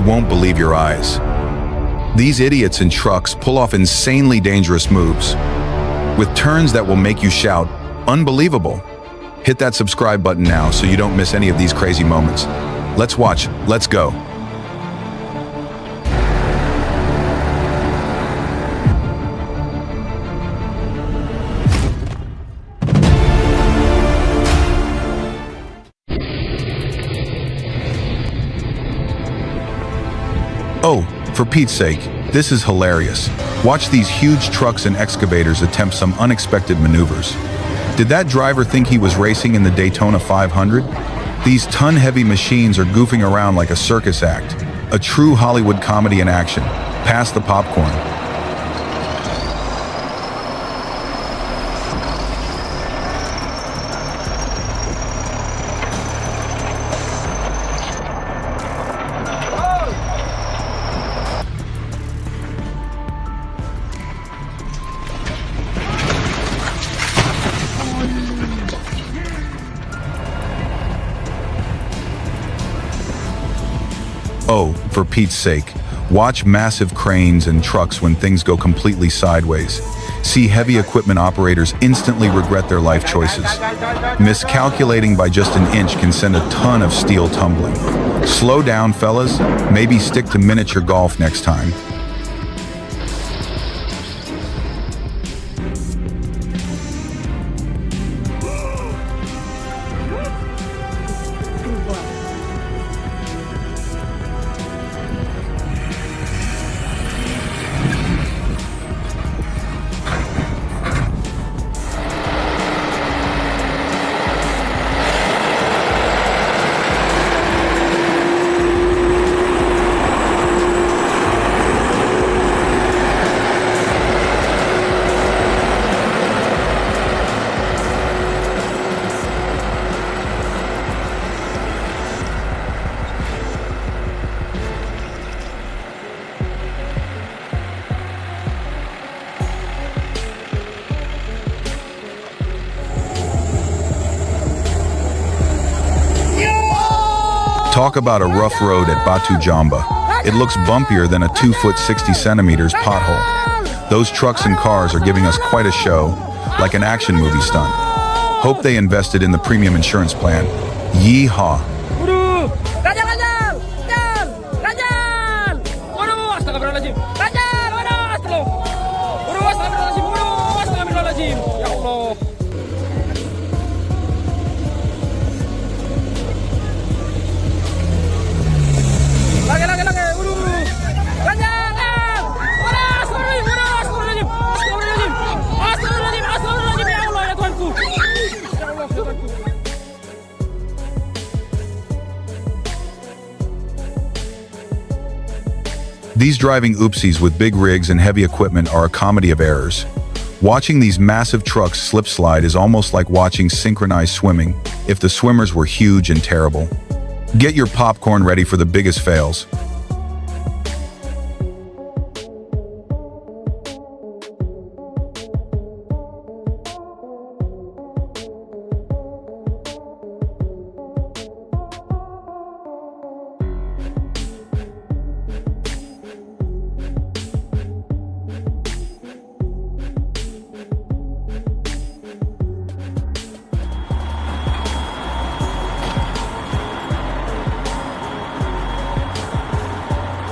won't believe your eyes. These idiots in trucks pull off insanely dangerous moves, with turns that will make you shout, "Unbelievable!" Hit that subscribe button now so you don't miss any of these crazy moments. Let's watch, let's go. Oh, for Pete's sake, this is hilarious. Watch these huge trucks and excavators attempt some unexpected maneuvers. Did that driver think he was racing in the Daytona 500? These ton-heavy machines are goofing around like a circus act. A true Hollywood comedy in action. Pass the popcorn. Oh, for Pete's sake, watch massive cranes and trucks when things go completely sideways. See heavy equipment operators instantly regret their life choices. Miscalculating by just an inch can send a ton of steel tumbling. Slow down, fellas. Maybe stick to miniature golf next time. Talk about a rough road at Batu Jamba. It looks bumpier than a 2-foot 60 centimeters pothole. Those trucks and cars are giving us quite a show, like an action movie stunt. Hope they invested in the premium insurance plan. Yeehaw! These driving oopsies with big rigs and heavy equipment are a comedy of errors. Watching these massive trucks slip slide is almost like watching synchronized swimming, if the swimmers were huge and terrible. Get your popcorn ready for the biggest fails.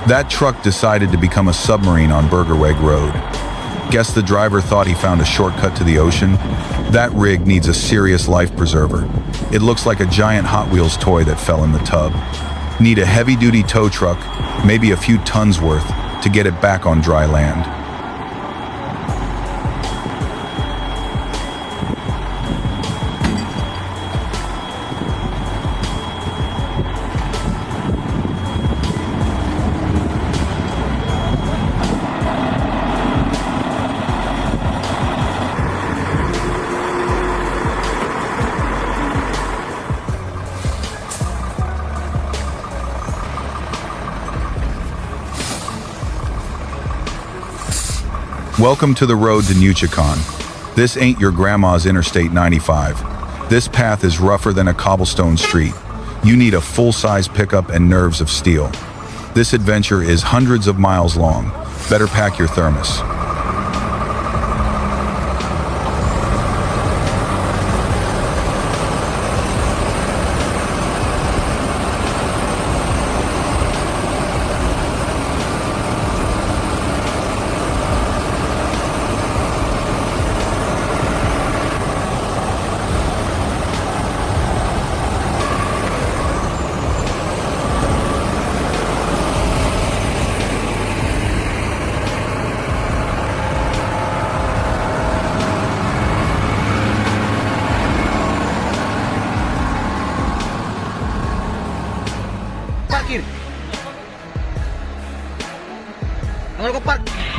That truck decided to become a submarine on Burgerweg Road. Guess the driver thought he found a shortcut to the ocean? That rig needs a serious life preserver. It looks like a giant Hot Wheels toy that fell in the tub. Need a heavy-duty tow truck, maybe a few tons worth, to get it back on dry land. Welcome to the road to Nuchicon. This ain't your grandma's Interstate 95. This path is rougher than a cobblestone street. You need a full-size pickup and nerves of steel. This adventure is hundreds of miles long. Better pack your thermos.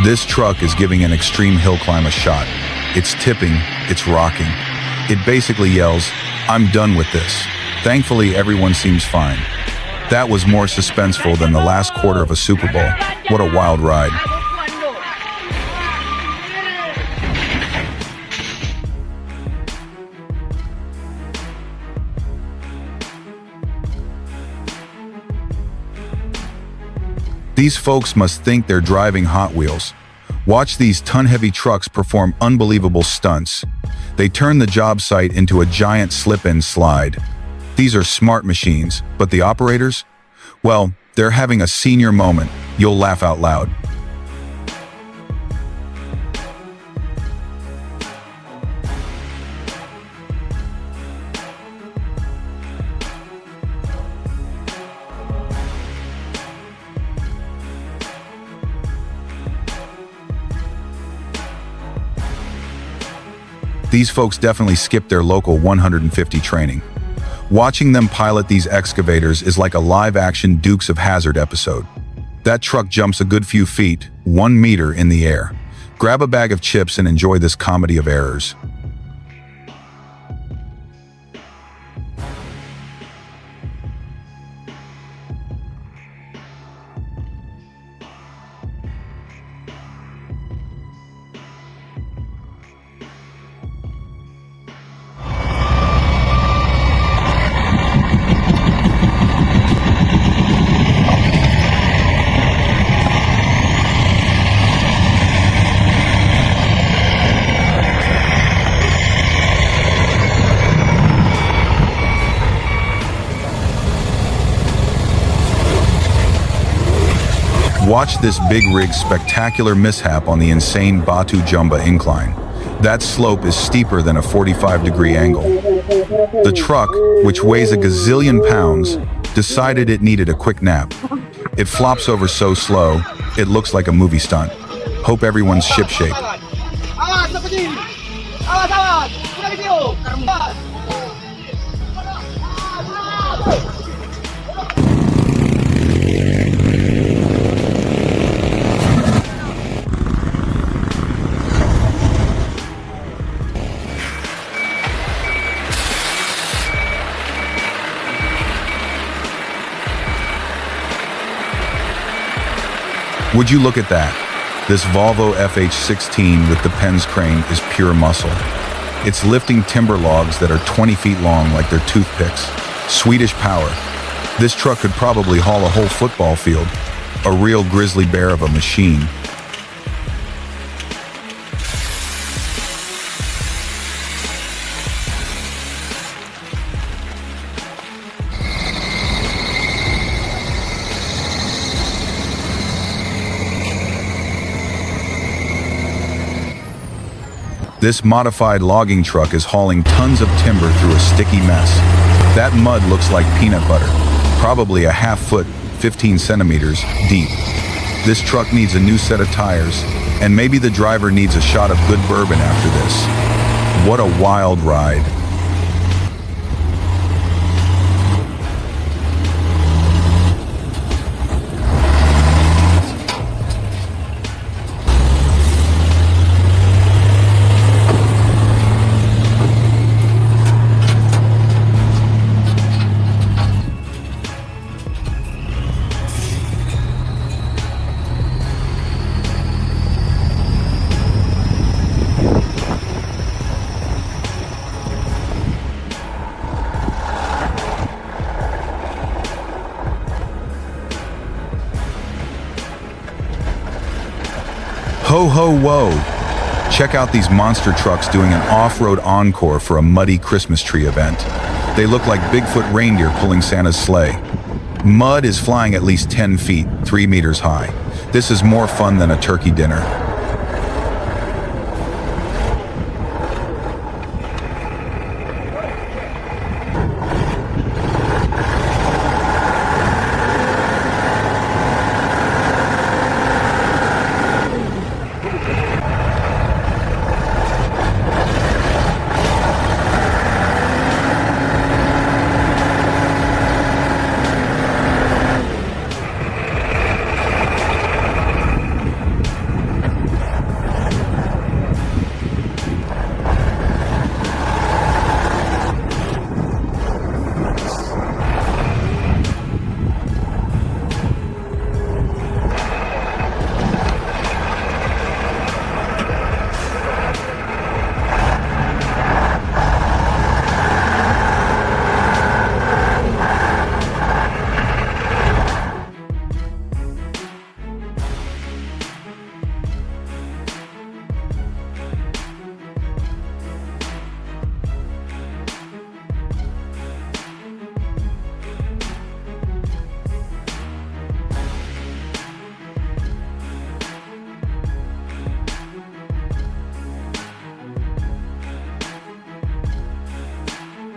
This truck is giving an extreme hill climb a shot. It's tipping, it's rocking. It basically yells, "I'm done with this." Thankfully, everyone seems fine. That was more suspenseful than the last quarter of a Super Bowl. What a wild ride. These folks must think they're driving Hot Wheels. Watch these ton-heavy trucks perform unbelievable stunts. They turn the job site into a giant slip-and slide. These are smart machines, but the operators? Well, they're having a senior moment. You'll laugh out loud. These folks definitely skipped their local 150 training. Watching them pilot these excavators is like a live-action Dukes of Hazzard episode. That truck jumps a good few feet, 1 meter in the air. Grab a bag of chips and enjoy this comedy of errors. Watch this big rig's spectacular mishap on the insane Batu Jumba incline. That slope is steeper than a 45-degree angle. The truck, which weighs a gazillion pounds, decided it needed a quick nap. It flops over so slow, it looks like a movie stunt. Hope everyone's shipshape. Would you look at that? This Volvo FH16 with the Pens crane is pure muscle. It's lifting timber logs that are 20 feet long like they're toothpicks. Swedish power. This truck could probably haul a whole football field. A real grizzly bear of a machine. This modified logging truck is hauling tons of timber through a sticky mess. That mud looks like peanut butter, probably a half foot, 15 centimeters deep. This truck needs a new set of tires, and maybe the driver needs a shot of good bourbon after this. What a wild ride. Ho ho whoa! Check out these monster trucks doing an off-road encore for a muddy Christmas tree event. They look like Bigfoot reindeer pulling Santa's sleigh. Mud is flying at least 10 feet, 3 meters high. This is more fun than a turkey dinner.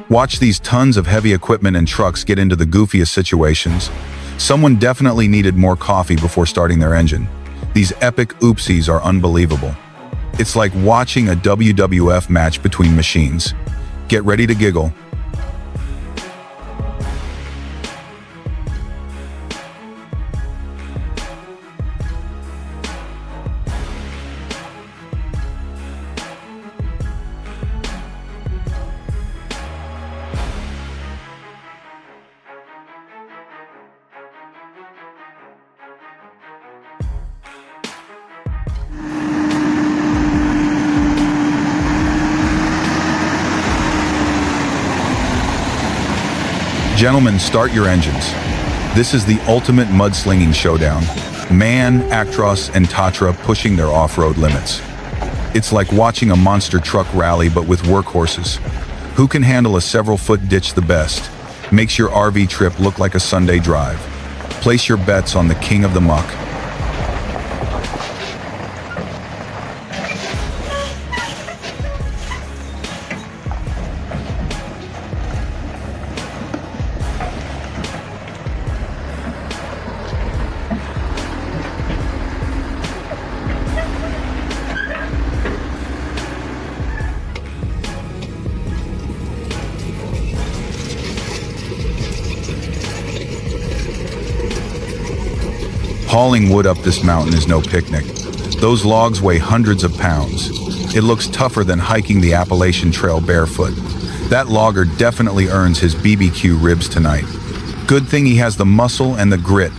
Watch these tons of heavy equipment and trucks get into the goofiest situations. Someone definitely needed more coffee before starting their engine. These epic oopsies are unbelievable. It's like watching a WWF match between machines. Get ready to giggle. Gentlemen, start your engines. This is the ultimate mudslinging showdown. Man, Actros, and Tatra pushing their off-road limits. It's like watching a monster truck rally but with workhorses. Who can handle a several-foot ditch the best? Makes your RV trip look like a Sunday drive. Place your bets on the king of the muck. Hauling wood up this mountain is no picnic. Those logs weigh hundreds of pounds. It looks tougher than hiking the Appalachian Trail barefoot. That logger definitely earns his BBQ ribs tonight. Good thing he has the muscle and the grit.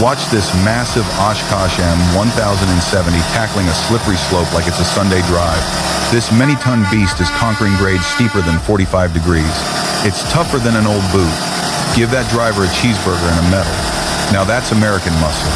Watch this massive Oshkosh M1070 tackling a slippery slope like it's a Sunday drive. This many-ton beast is conquering grades steeper than 45 degrees. It's tougher than an old boot. Give that driver a cheeseburger and a medal. Now that's American muscle.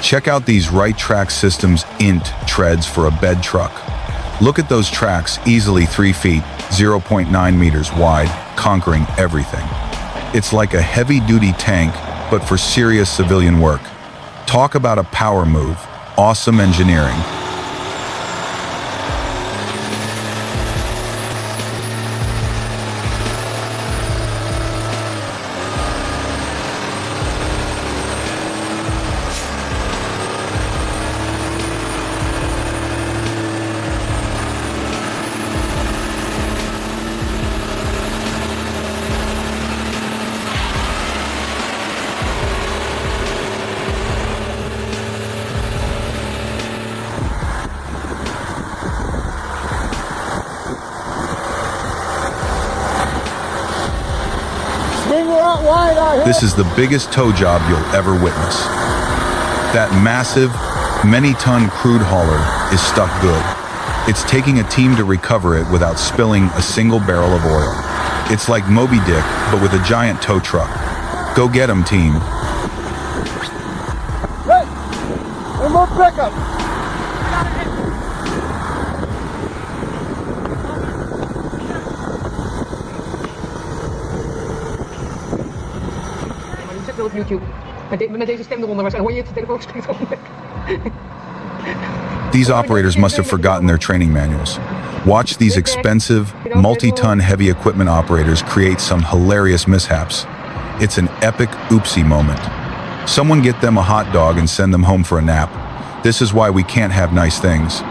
Check out these right track systems int treads for a bed truck. Look at those tracks, easily 3 feet, 0.9 meters wide, conquering everything. It's like a heavy-duty tank, but for serious civilian work. Talk about a power move. Awesome engineering. This is the biggest tow job you'll ever witness. That massive, many-ton crude hauler is stuck good. It's taking a team to recover it without spilling a single barrel of oil. It's like Moby Dick, but with a giant tow truck. Go get 'em, team. Hey! One more pickup! Op YouTube. Met deze stem eronder hoor je het telefoongesprek onder. These operators must have forgotten their training manuals. Watch these expensive, multi-ton heavy equipment operators create some hilarious mishaps. It's an epic oopsie moment. Someone get them a hot dog and send them home for a nap. This is why we can't have nice things.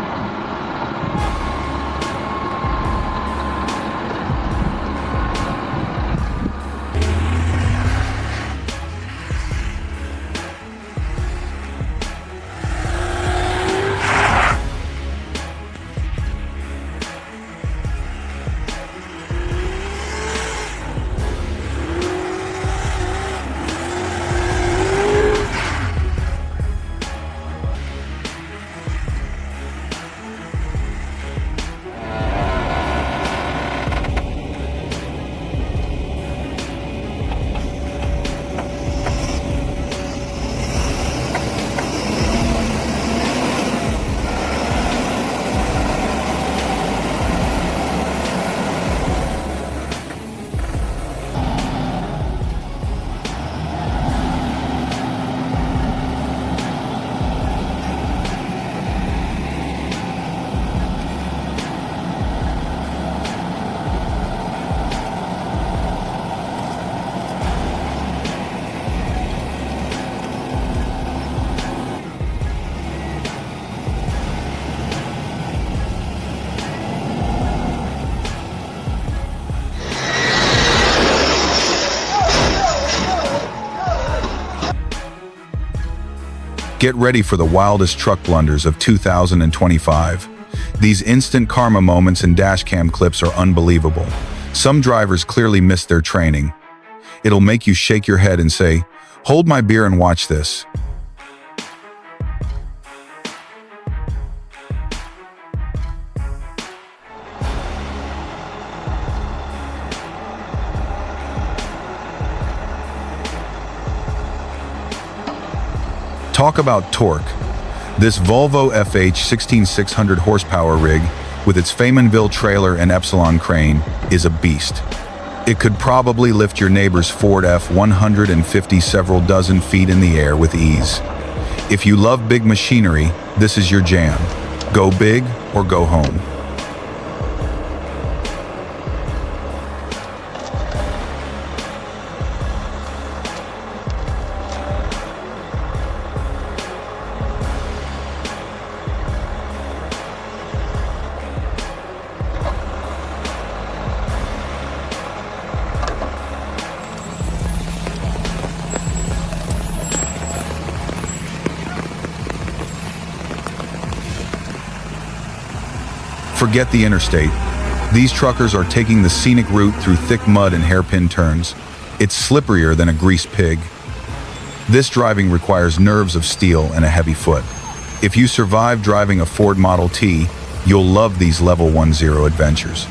Get ready for the wildest truck blunders of 2025. These instant karma moments and dashcam clips are unbelievable. Some drivers clearly missed their training. It'll make you shake your head and say, "Hold my beer and watch this." Talk about torque. This Volvo FH 16600 horsepower rig, with its Faymanville trailer and Epsilon crane, is a beast. It could probably lift your neighbor's Ford F-150 several dozen feet in the air with ease. If you love big machinery, this is your jam. Go big or go home. Forget the interstate. These truckers are taking the scenic route through thick mud and hairpin turns. It's slipperier than a greased pig. This driving requires nerves of steel and a heavy foot. If you survive driving a Ford Model T, you'll love these level 10 adventures.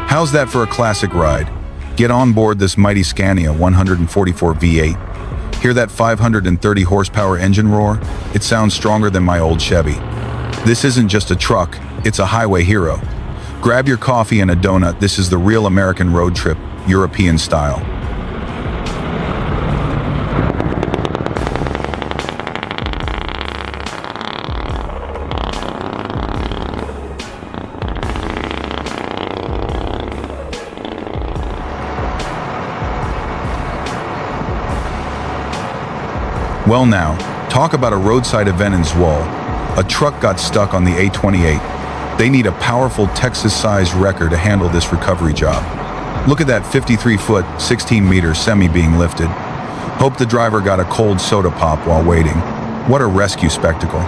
How's that for a classic ride? Get on board this mighty Scania 144 V8. Hear that 530 horsepower engine roar? It sounds stronger than my old Chevy. This isn't just a truck, it's a highway hero. Grab your coffee and a donut. This is the real American road trip, European style. Well now, talk about a roadside event in Zwolle. A truck got stuck on the A28. They need a powerful Texas-sized wrecker to handle this recovery job. Look at that 53-foot, 16-meter semi being lifted. Hope the driver got a cold soda pop while waiting. What a rescue spectacle.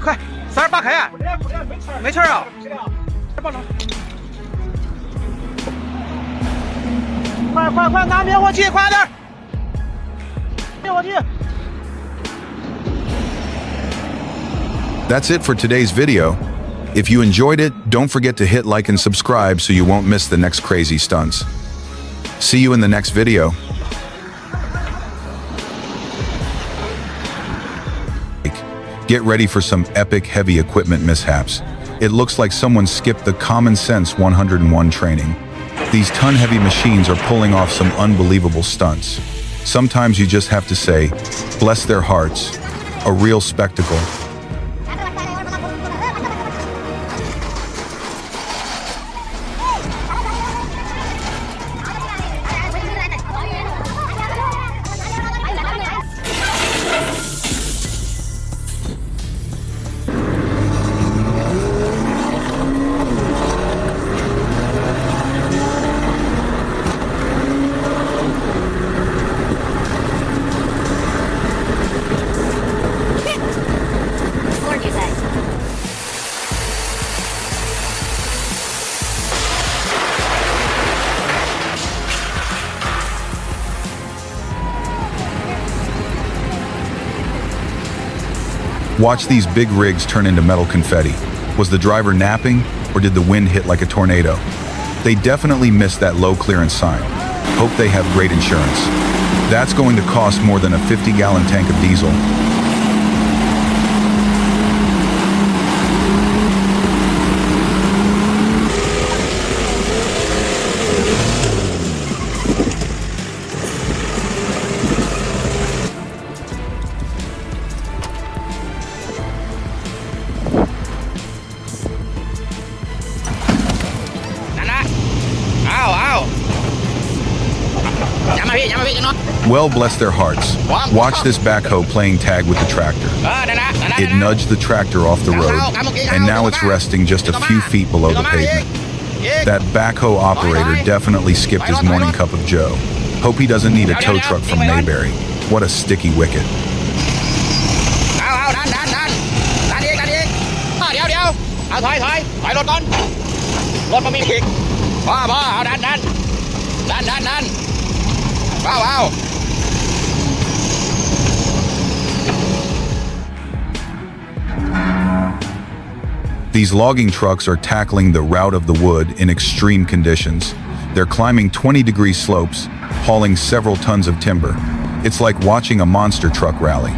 快，32开啊！没气儿啊！快，拿灭火器，快点！灭火器。 That's it for today's video. If you enjoyed it, don't forget to hit like and subscribe so you won't miss the next crazy stunts. See you in the next video. Get ready for some epic heavy equipment mishaps. It looks like someone skipped the common sense 101 training. These ton-heavy machines are pulling off some unbelievable stunts. Sometimes you just have to say, bless their hearts, a real spectacle. Watch these big rigs turn into metal confetti. Was the driver napping, or did the wind hit like a tornado? They definitely missed that low clearance sign. Hope they have great insurance. That's going to cost more than a 50-gallon tank of diesel. Well, bless their hearts. Watch this backhoe playing tag with the tractor. It nudged the tractor off the road, and now it's resting just a few feet below the pavement. That backhoe operator definitely skipped his morning cup of joe. Hope he doesn't need a tow truck from Mayberry. What a sticky wicket. These logging trucks are tackling the route of the wood in extreme conditions. They're climbing 20-degree slopes, hauling several tons of timber. It's like watching a monster truck rally.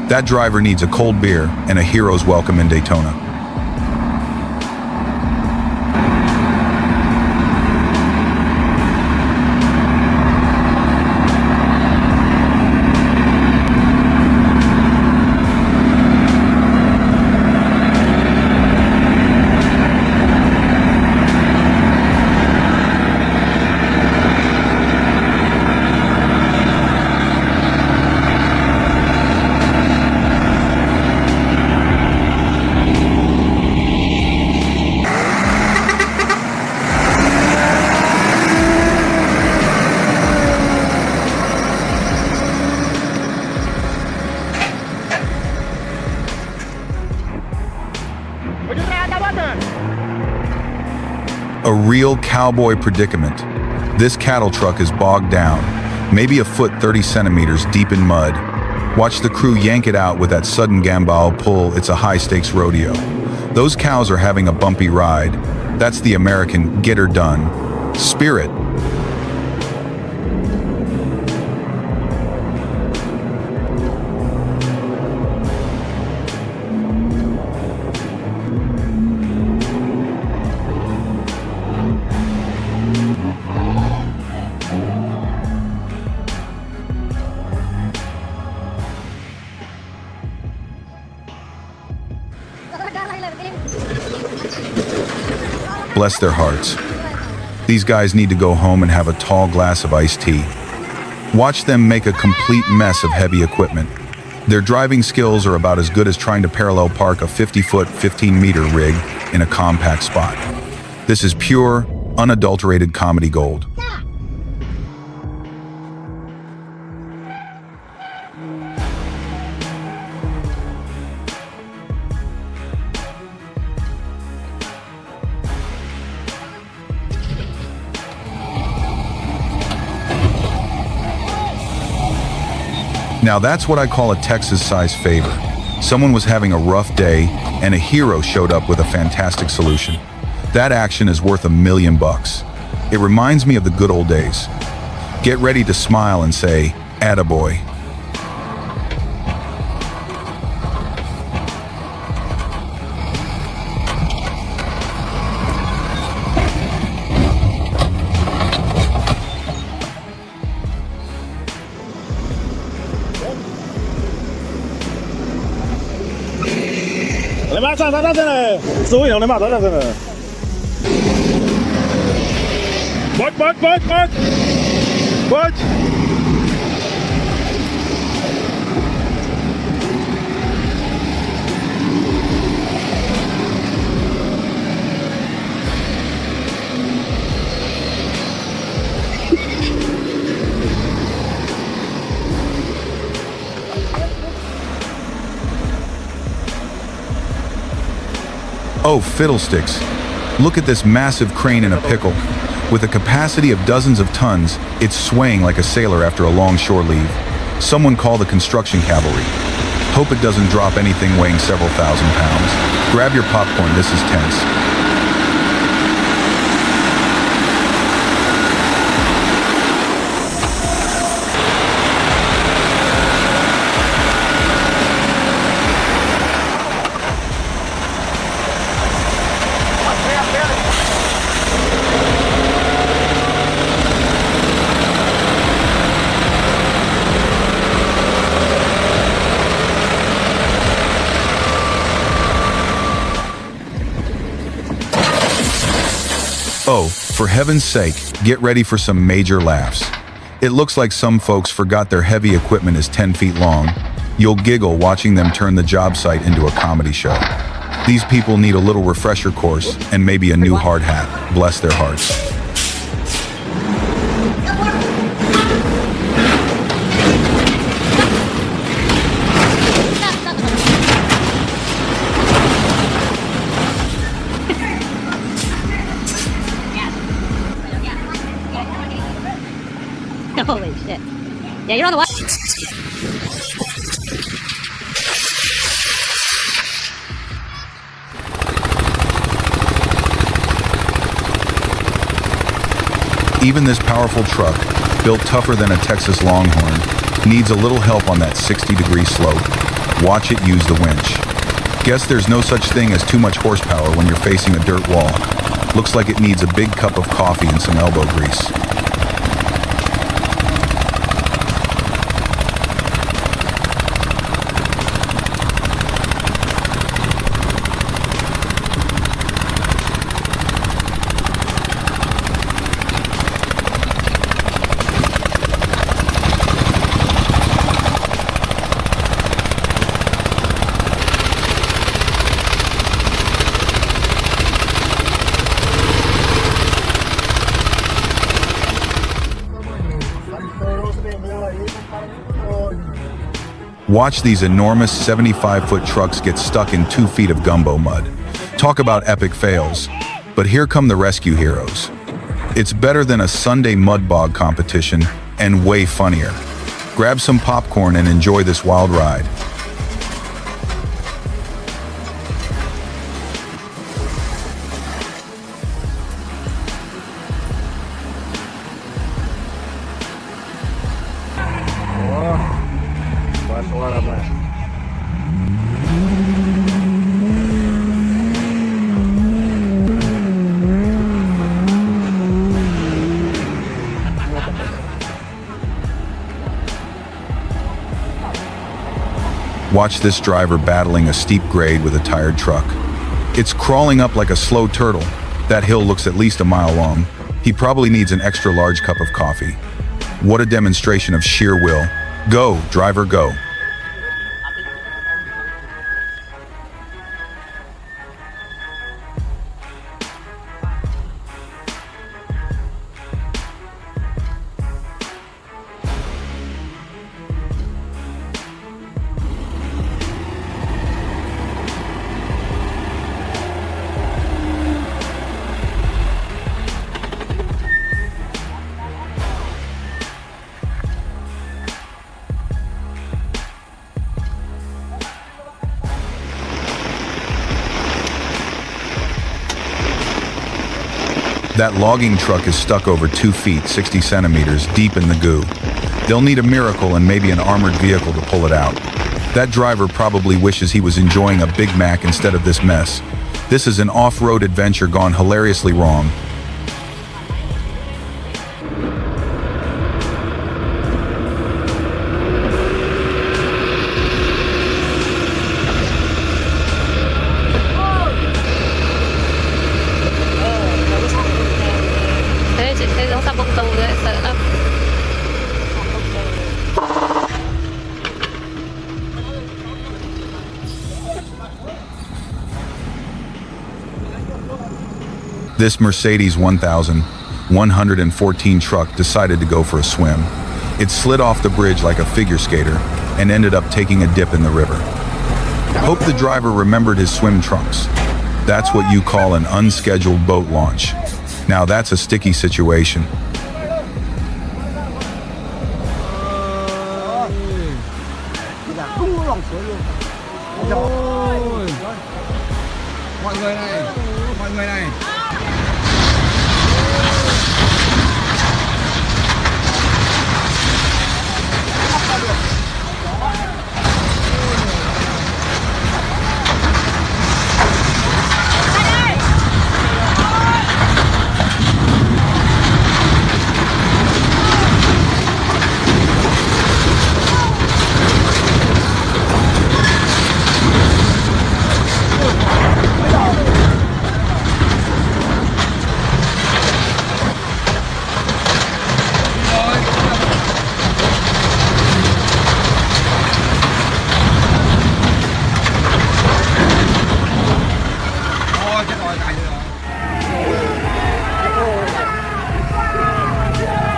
That driver needs a cold beer and a hero's welcome in Daytona. A real cowboy predicament. This cattle truck is bogged down, maybe a foot 30 centimeters deep in mud. Watch the crew yank it out with that sudden gambao pull. It's a high-stakes rodeo. Those cows are having a bumpy ride. That's the American get her done spirit. Bless their hearts. These guys need to go home and have a tall glass of iced tea. Watch them make a complete mess of heavy equipment. Their driving skills are about as good as trying to parallel park a 50-foot, 15-meter rig in a compact spot. This is pure, unadulterated comedy gold. Now that's what I call a Texas-sized favor. Someone was having a rough day, and a hero showed up with a fantastic solution. That action is worth $1 million. It reminds me of the good old days. Get ready to smile and say, "Attaboy."你妈站在那里，所有你妈站在那里。What? Oh, fiddlesticks. Look at this massive crane in a pickle. With a capacity of dozens of tons, it's swaying like a sailor after a long shore leave. Someone call the construction cavalry. Hope it doesn't drop anything weighing several thousand pounds. Grab your popcorn, this is tense. Oh, for heaven's sake, get ready for some major laughs. It looks like some folks forgot their heavy equipment is 10 feet long. You'll giggle watching them turn the job site into a comedy show. These people need a little refresher course and maybe a new hard hat. Bless their hearts. Holy shit. Yeah, you're on the what? Even this powerful truck, built tougher than a Texas Longhorn, needs a little help on that 60-degree slope. Watch it use the winch. Guess there's no such thing as too much horsepower when you're facing a dirt wall. Looks like it needs a big cup of coffee and some elbow grease. Watch these enormous 75-foot trucks get stuck in 2 feet of gumbo mud. Talk about epic fails. But here come the rescue heroes. It's better than a Sunday mud bog competition and way funnier. Grab some popcorn and enjoy this wild ride. Watch this driver battling a steep grade with a tired truck. It's crawling up like a slow turtle. That hill looks at least a mile long. He probably needs an extra large cup of coffee. What a demonstration of sheer will. Go, driver, go. That logging truck is stuck over 2 feet, 60 centimeters, deep in the goo. They'll need a miracle and maybe an armored vehicle to pull it out. That driver probably wishes he was enjoying a Big Mac instead of this mess. This is an off-road adventure gone hilariously wrong. This Mercedes 1114 truck decided to go for a swim. It slid off the bridge like a figure skater and ended up taking a dip in the river. Hope the driver remembered his swim trunks. That's what you call an unscheduled boat launch. Now that's a sticky situation. Mọi người này.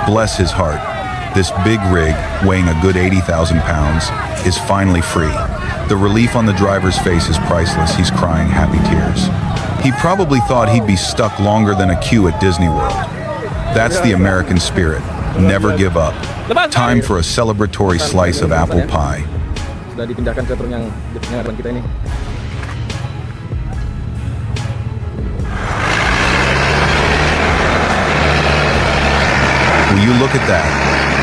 Bless his heart. This big rig, weighing a good 80,000 pounds, is finally free. The relief on the driver's face is priceless. He's crying happy tears. He probably thought he'd be stuck longer than a queue at Disney World. That's the American spirit. Never give up. Time for a celebratory slice of apple pie. Sudah dipindahkan ke truk yang hadapan kita ini. Will you look at that?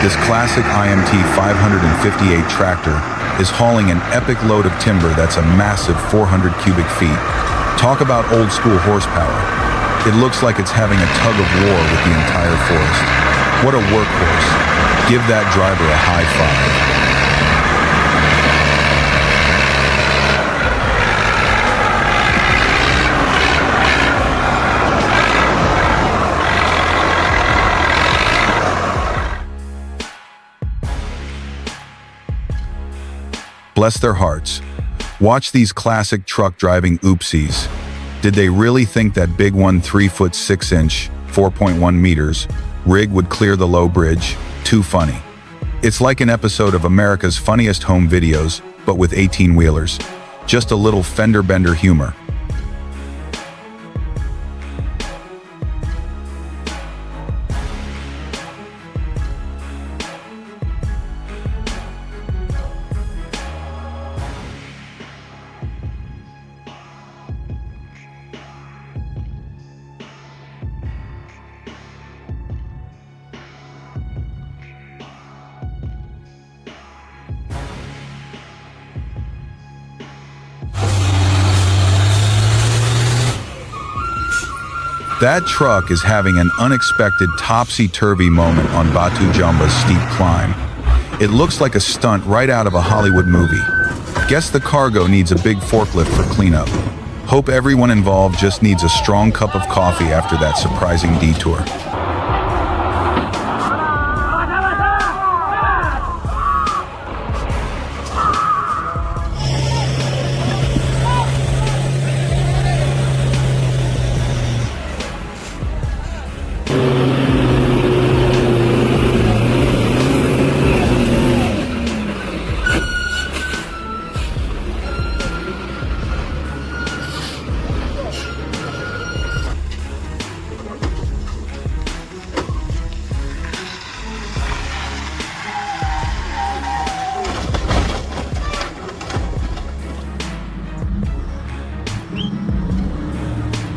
This classic IMT 558 tractor is hauling an epic load of timber that's a massive 400 cubic feet. Talk about old school horsepower. It looks like it's having a tug of war with the entire forest. What a workhorse. Give that driver a high five. Bless their hearts. Watch these classic truck driving oopsies. Did they really think that big one 3 foot 6 inch, 4.1 meters, rig would clear the low bridge? Too funny. It's like an episode of America's Funniest Home Videos, but with 18-wheelers. Just a little fender bender humor. That truck is having an unexpected topsy-turvy moment on Batu Jamba's steep climb. It looks like a stunt right out of a Hollywood movie. Guess the cargo needs a big forklift for cleanup. Hope everyone involved just needs a strong cup of coffee after that surprising detour.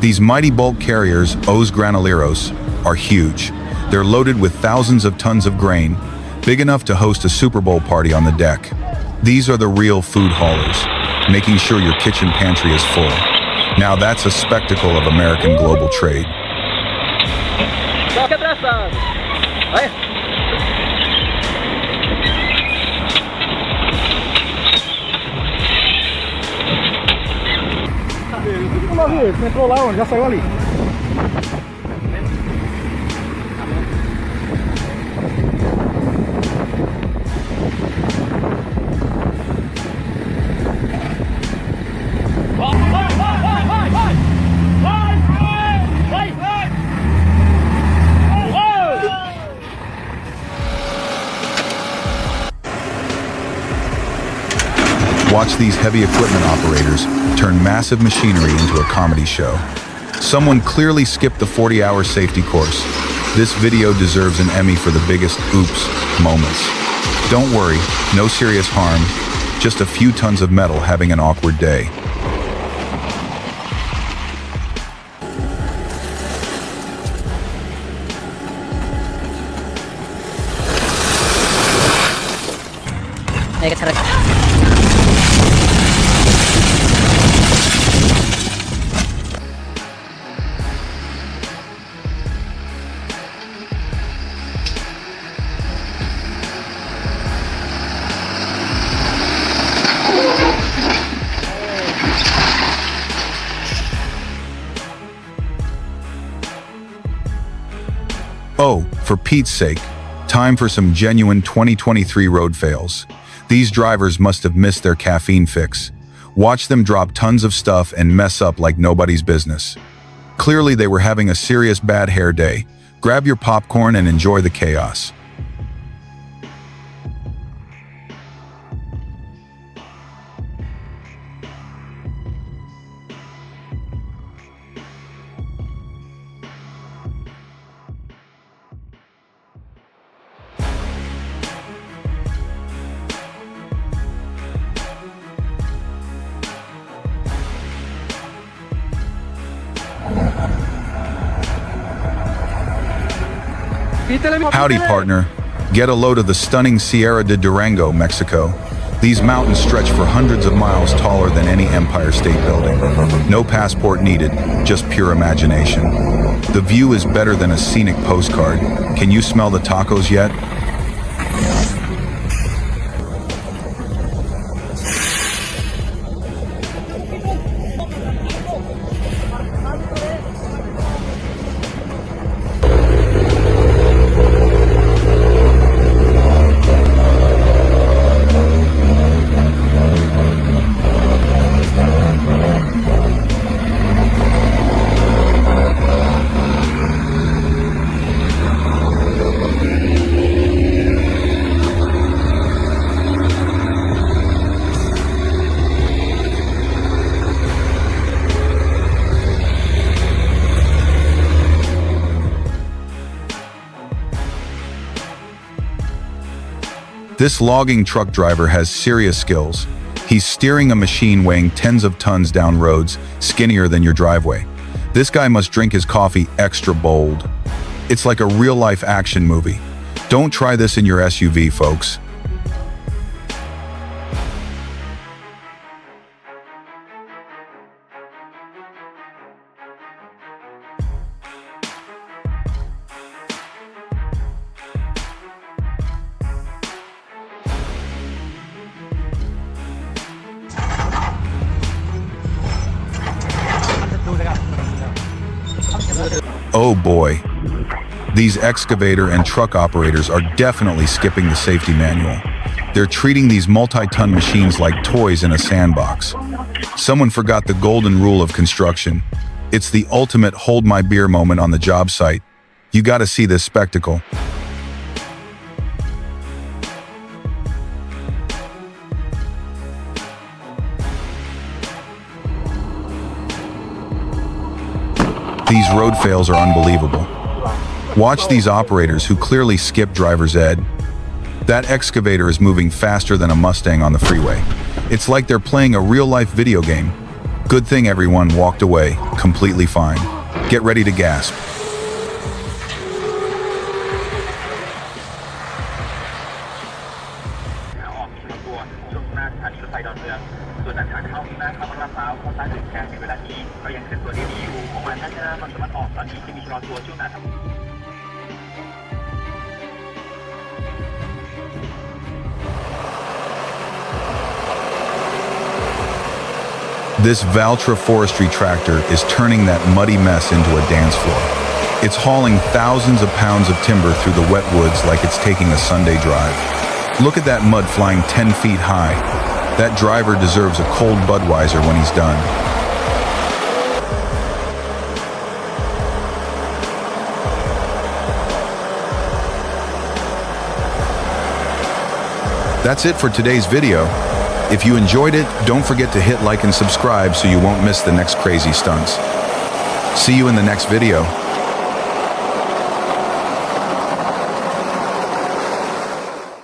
These mighty bulk carriers, Os Granuleros, are huge. They're loaded with thousands of tons of grain, big enough to host a Super Bowl party on the deck. These are the real food haulers, making sure your kitchen pantry is full. Now that's a spectacle of American global trade. Entrou lá, já saiu ali. Watch these heavy equipment operators turn massive machinery into a comedy show. Someone clearly skipped the 40-hour safety course. This video deserves an Emmy for the biggest oops moments. Don't worry, no serious harm, just a few tons of metal having an awkward day. Oh, for Pete's sake, time for some genuine 2023 road fails. These drivers must have missed their caffeine fix. Watch them drop tons of stuff and mess up like nobody's business. Clearly they were having a serious bad hair day. Grab your popcorn and enjoy the chaos. Howdy, partner. Get a load of the stunning Sierra de Durango, Mexico. These mountains stretch for hundreds of miles taller than any Empire State Building. No passport needed, just pure imagination. The view is better than a scenic postcard. Can you smell the tacos yet? This logging truck driver has serious skills. He's steering a machine weighing tens of tons down roads, skinnier than your driveway. This guy must drink his coffee extra bold. It's like a real-life action movie. Don't try this in your SUV, folks. Oh boy. These excavator and truck operators are definitely skipping the safety manual. They're treating these multi-ton machines like toys in a sandbox. Someone forgot the golden rule of construction. It's the ultimate hold my beer moment on the job site. You gotta see this spectacle. These road fails are unbelievable. Watch these operators who clearly skip driver's ed. That excavator is moving faster than a Mustang on the freeway. It's like they're playing a real-life video game. Good thing everyone walked away completely fine. Get ready to gasp. This Valtra forestry tractor is turning that muddy mess into a dance floor. It's hauling thousands of pounds of timber through the wet woods like it's taking a Sunday drive. Look at that mud flying 10 feet high. That driver deserves a cold Budweiser when he's done. That's it for today's video. If you enjoyed it, don't forget to hit like and subscribe so you won't miss the next crazy stunts. See you in the next video.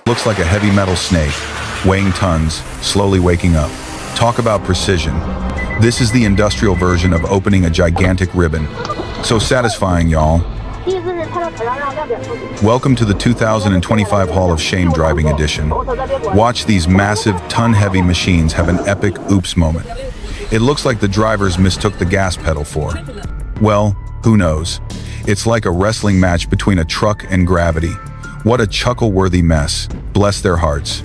Looks like a heavy metal snake, weighing tons, slowly waking up. Talk about precision. This is the industrial version of opening a gigantic ribbon. So satisfying, y'all. Welcome to the 2025 Hall of Shame Driving Edition. Watch these massive, ton-heavy machines have an epic oops moment. It looks like the drivers mistook the gas pedal for. Well, who knows? It's like a wrestling match between a truck and gravity. What a chuckle-worthy mess. Bless their hearts.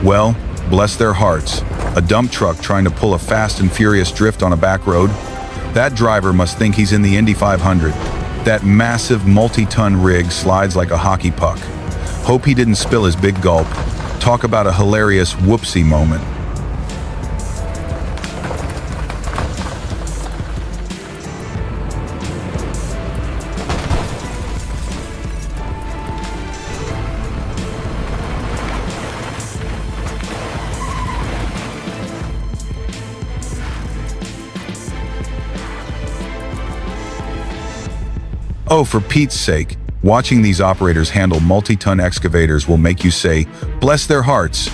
Well, bless their hearts. A dump truck trying to pull a fast and furious drift on a back road? That driver must think he's in the Indy 500. That massive multi-ton rig slides like a hockey puck. Hope he didn't spill his big gulp. Talk about a hilarious whoopsie moment. Oh, for Pete's sake, watching these operators handle multi-ton excavators will make you say, bless their hearts.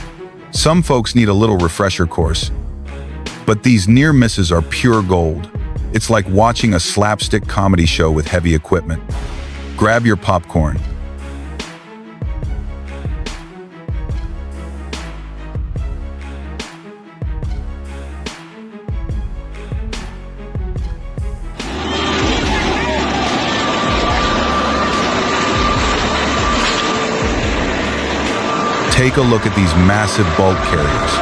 Some folks need a little refresher course. But these near misses are pure gold. It's like watching a slapstick comedy show with heavy equipment. Grab your popcorn. Take a look at these massive bulk carriers.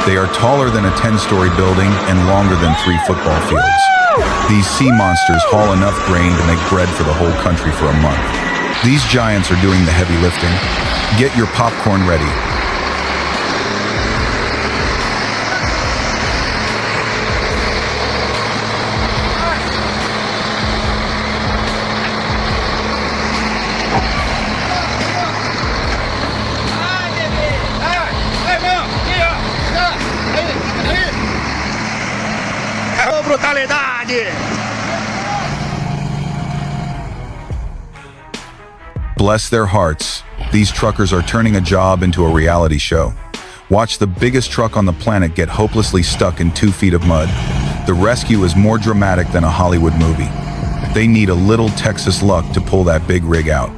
They are taller than a 10-story building and longer than 3 football fields. These sea monsters haul enough grain to make bread for the whole country for a month. These giants are doing the heavy lifting. Get your popcorn ready. Bless their hearts. These truckers are turning a job into a reality show. Watch the biggest truck on the planet get hopelessly stuck in 2 feet of mud. The rescue is more dramatic than a Hollywood movie. They need a little Texas luck to pull that big rig out.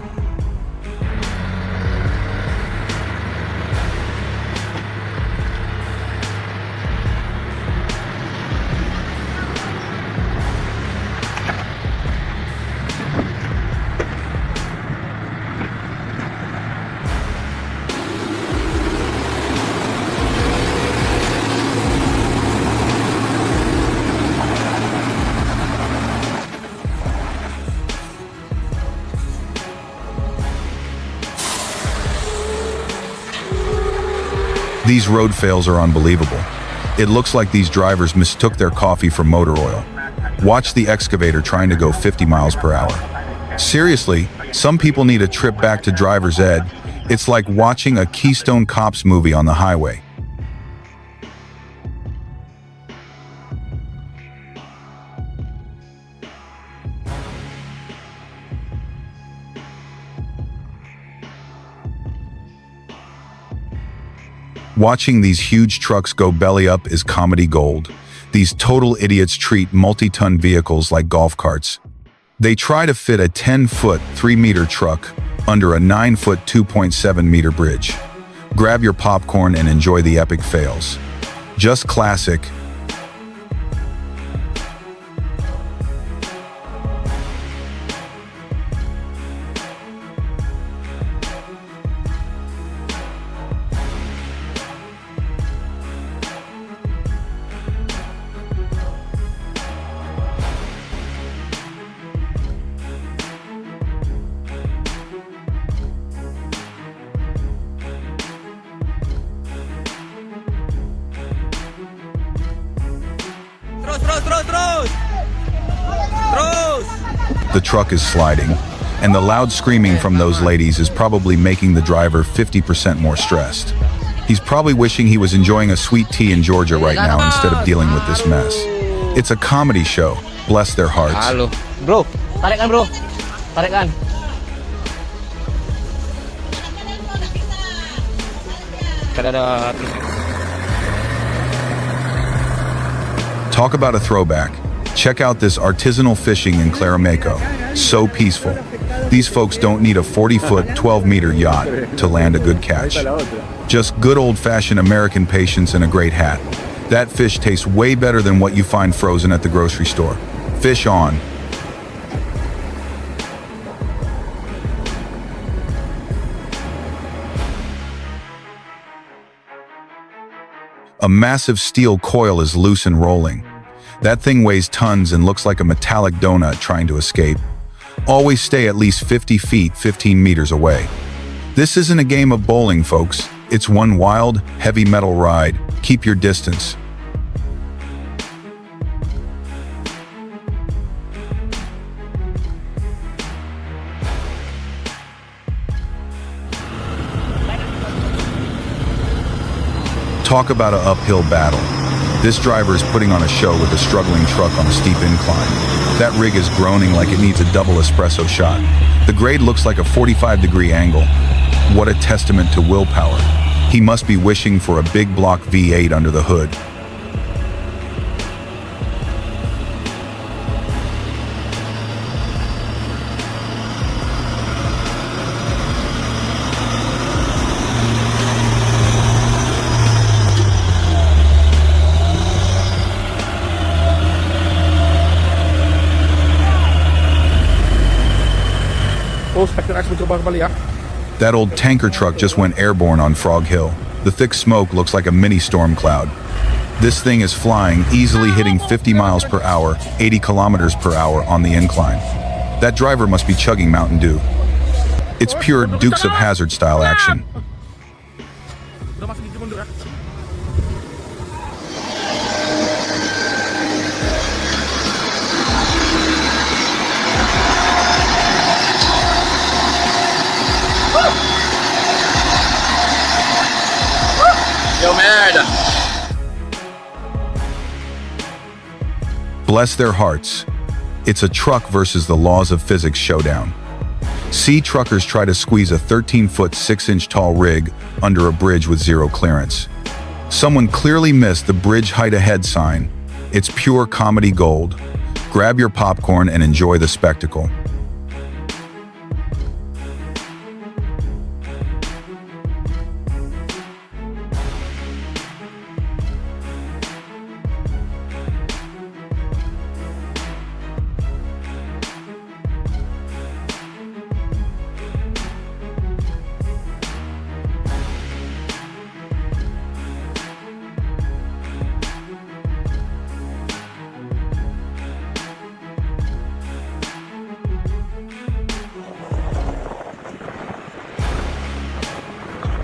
These road fails are unbelievable. It looks like these drivers mistook their coffee for motor oil. Watch the excavator trying to go 50 miles per hour. Seriously, some people need a trip back to driver's ed. It's like watching a Keystone Cops movie on the highway. Watching these huge trucks go belly up is comedy gold. These total idiots treat multi-ton vehicles like golf carts. They try to fit a 10-foot, 3-meter truck under a 9-foot, 2.7-meter bridge. Grab your popcorn and enjoy the epic fails. Just classic. The truck is sliding, and the loud screaming from those ladies is probably making the driver 50% more stressed. He's probably wishing he was enjoying a sweet tea in Georgia right now instead of dealing with this mess. It's a comedy show. Bless their hearts. Halo. Bro, tarik kan bro. Tarik kan. Kada ada. Talk about a throwback. Check out this artisanal fishing in Clarimeco. So peaceful. These folks don't need a 40-foot, 12-meter yacht to land a good catch. Just good old-fashioned American patience and a great hat. That fish tastes way better than what you find frozen at the grocery store. Fish on. A massive steel coil is loose and rolling. That thing weighs tons and looks like a metallic donut trying to escape. Always stay at least 50 feet, 15 meters away. This isn't a game of bowling, folks. It's one wild, heavy metal ride. Keep your distance. Talk about an uphill battle. This driver is putting on a show with a struggling truck on a steep incline. That rig is groaning like it needs a double espresso shot. The grade looks like a 45-degree angle. What a testament to willpower. He must be wishing for a big block V8 under the hood. That old tanker truck just went airborne on Frog Hill. The thick smoke looks like a mini storm cloud. This thing is flying, easily hitting 50 miles per hour, 80 kilometers per hour on the incline. That driver must be chugging Mountain Dew. It's pure Dukes of Hazzard style action. Bless their hearts. It's a truck versus the laws of physics showdown. See truckers try to squeeze a 13-foot, 6-inch tall rig under a bridge with zero clearance. Someone clearly missed the bridge height ahead sign. It's pure comedy gold. Grab your popcorn and enjoy the spectacle.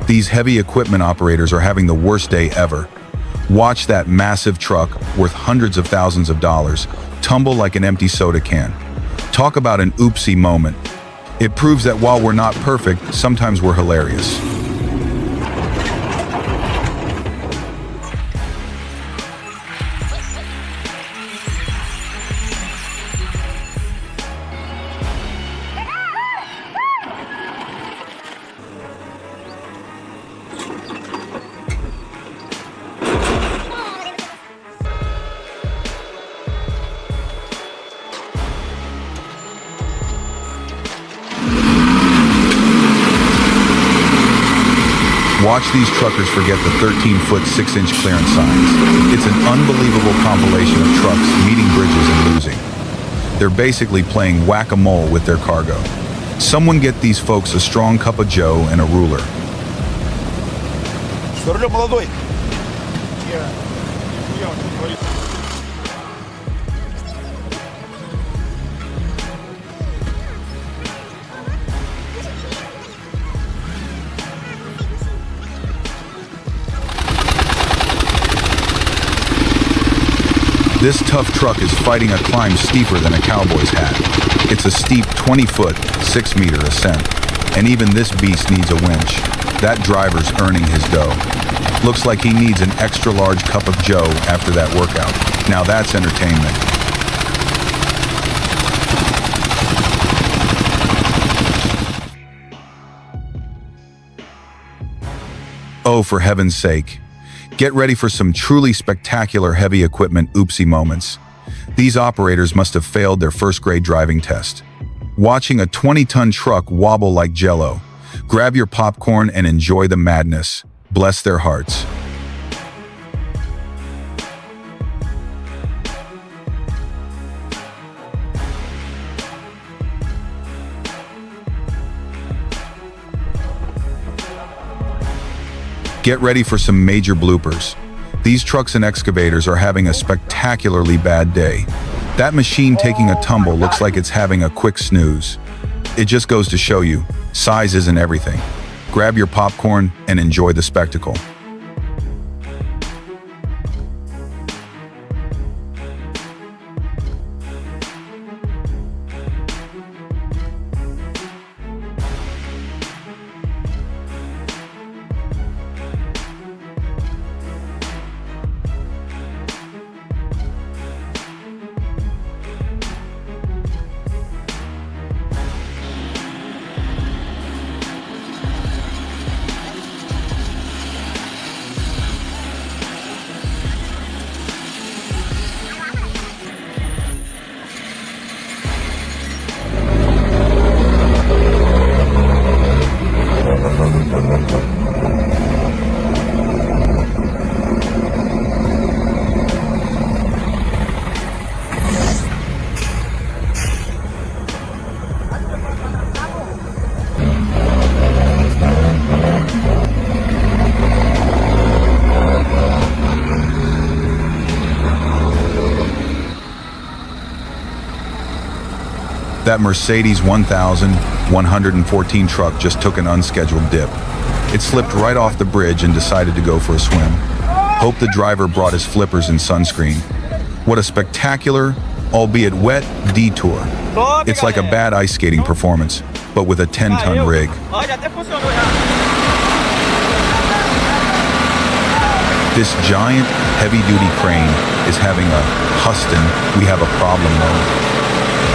These heavy equipment operators are having the worst day ever. Watch that massive truck, worth hundreds of thousands of dollars, tumble like an empty soda can. Talk about an oopsie moment. It proves that while we're not perfect, sometimes we're hilarious. Watch these truckers forget the 13-foot 6-inch clearance signs. It's an unbelievable compilation of trucks meeting bridges and losing. They're basically playing whack-a-mole with their cargo. Someone get these folks a strong cup of joe and a ruler. This tough truck is fighting a climb steeper than a cowboy's hat. It's a steep 20-foot, 6-meter ascent. And even this beast needs a winch. That driver's earning his dough. Looks like he needs an extra-large cup of joe after that workout. Now that's entertainment. Oh, for heaven's sake. Get ready for some truly spectacular heavy equipment oopsie moments. These operators must have failed their first-grade driving test. Watching a 20-ton truck wobble like jello. Grab your popcorn and enjoy the madness. Bless their hearts. Get ready for some major bloopers. These trucks and excavators are having a spectacularly bad day. That machine taking a tumble looks like it's having a quick snooze. It just goes to show you, size isn't everything. Grab your popcorn and enjoy the spectacle. That Mercedes 1114 truck just took an unscheduled dip. It slipped right off the bridge and decided to go for a swim. Hope the driver brought his flippers and sunscreen. What a spectacular, albeit wet, detour. It's like a bad ice skating performance, but with a 10-ton rig. This giant, heavy-duty crane is having a Huston, we have a problem mode.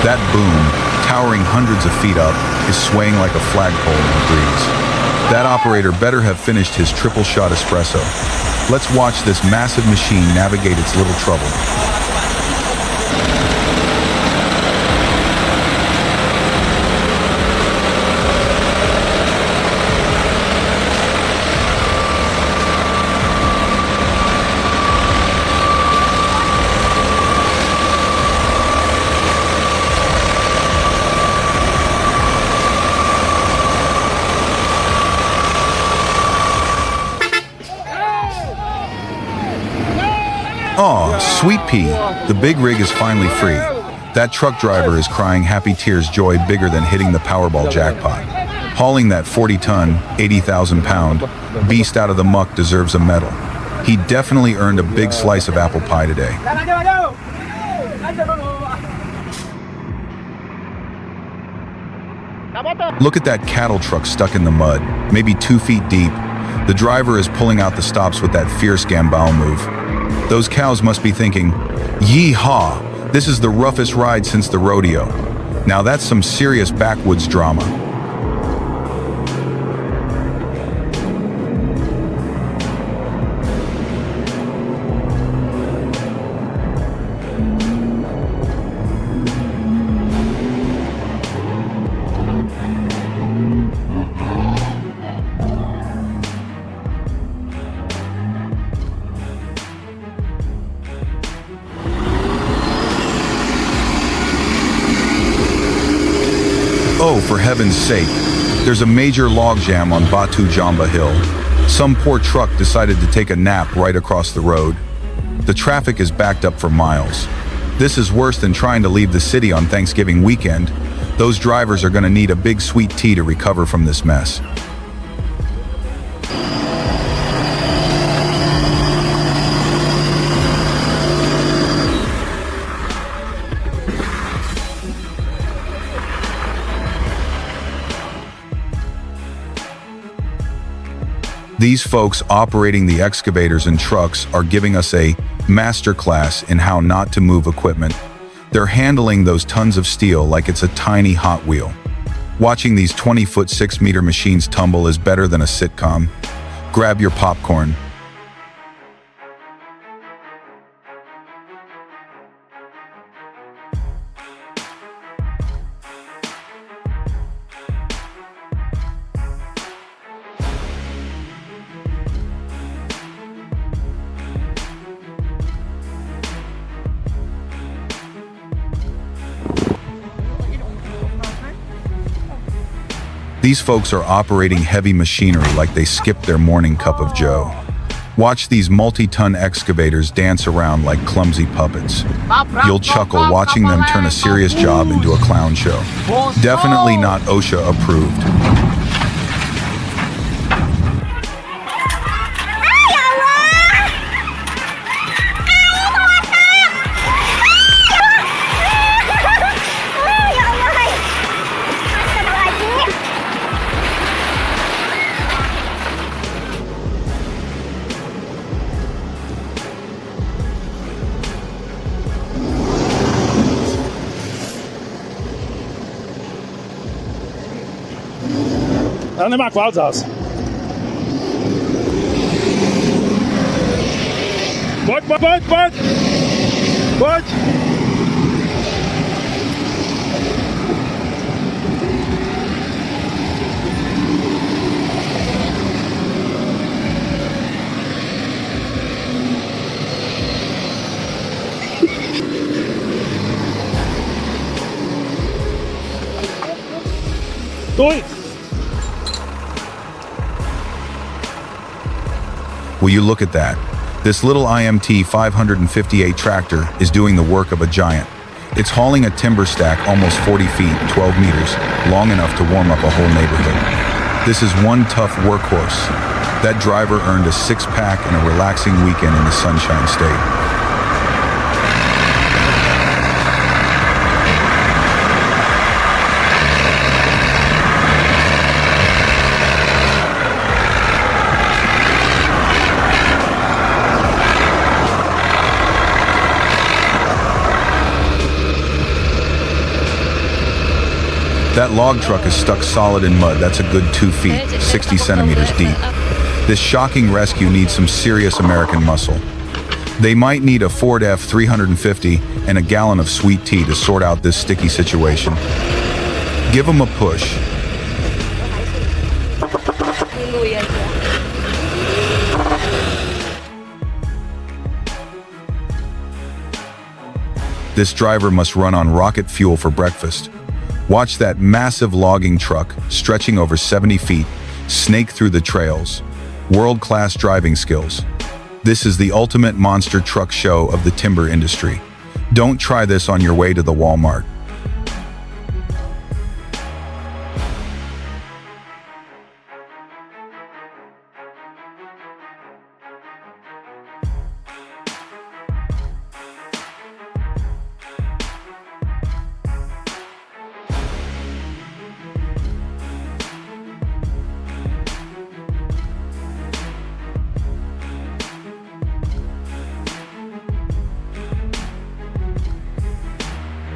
That boom, towering hundreds of feet up, is swaying like a flagpole in the breeze. That operator better have finished his triple shot espresso. Let's watch this massive machine navigate its little trouble. Aw, sweet pea. The big rig is finally free. That truck driver is crying happy tears, joy bigger than hitting the Powerball jackpot. Hauling that 40-ton, 80,000-pound beast out of the muck deserves a medal. He definitely earned a big slice of apple pie today. Look at that cattle truck stuck in the mud, maybe 2 feet deep. The driver is pulling out the stops with that fierce gambao move. Those cows must be thinking, "Yee-haw, this is the roughest ride since the rodeo." Now that's some serious backwoods drama. Oh, for heaven's sake, there's a major logjam on Batu Jamba Hill. Some poor truck decided to take a nap right across the road. The traffic is backed up for miles. This is worse than trying to leave the city on Thanksgiving weekend. Those drivers are going to need a big sweet tea to recover from this mess. These folks operating the excavators and trucks are giving us a masterclass in how not to move equipment. They're handling those tons of steel like it's a tiny Hot Wheel. Watching these 20-foot 6-meter machines tumble is better than a sitcom. Grab your popcorn. These folks are operating heavy machinery like they skipped their morning cup of joe. Watch these multi-ton excavators dance around like clumsy puppets. You'll chuckle watching them turn a serious job into a clown show. Definitely not OSHA approved. Dan neem maar fout aus. Bot! Doei! Will you look at that? This little IMT 558 tractor is doing the work of a giant. It's hauling a timber stack almost 40 feet, 12 meters, long enough to warm up a whole neighborhood. This is one tough workhorse. That driver earned a six-pack and a relaxing weekend in the Sunshine State. That log truck is stuck solid in mud. That's a good 2 feet, 60 centimeters deep. This shocking rescue needs some serious American muscle. They might need a Ford F-350 and a gallon of sweet tea to sort out this sticky situation. Give them a push. This driver must run on rocket fuel for breakfast. Watch that massive logging truck, stretching over 70 feet, snake through the trails. World-class driving skills. This is the ultimate monster truck show of the timber industry. Don't try this on your way to the Walmart.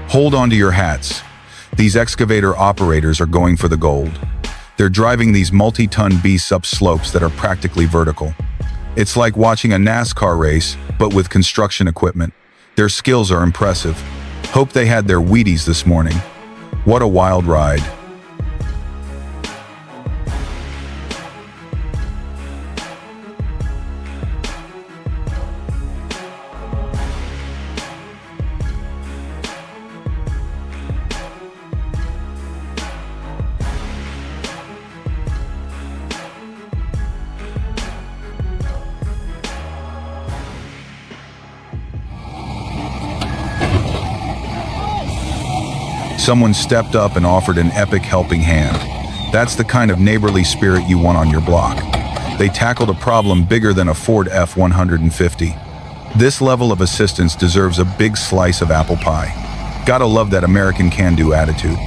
Hold on to your hats. These excavator operators are going for the gold. They're driving these multi-ton beasts up slopes that are practically vertical. It's like watching a NASCAR race, but with construction equipment. Their skills are impressive. Hope they had their Wheaties this morning. What a wild ride. Someone stepped up and offered an epic helping hand. That's the kind of neighborly spirit you want on your block. They tackled a problem bigger than a Ford F-150. This level of assistance deserves a big slice of apple pie. Gotta love that American can-do attitude.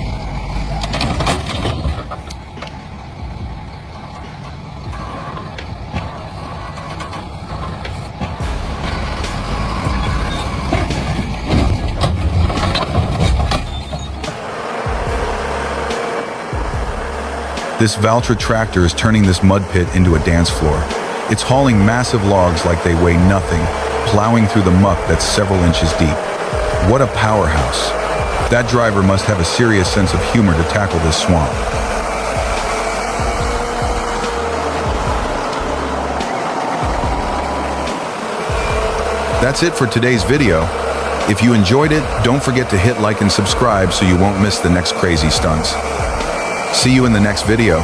This Valtra tractor is turning this mud pit into a dance floor. It's hauling massive logs like they weigh nothing, plowing through the muck that's several inches deep. What a powerhouse. That driver must have a serious sense of humor to tackle this swamp. That's it for today's video. If you enjoyed it, don't forget to hit like and subscribe so you won't miss the next crazy stunts. See you in the next video.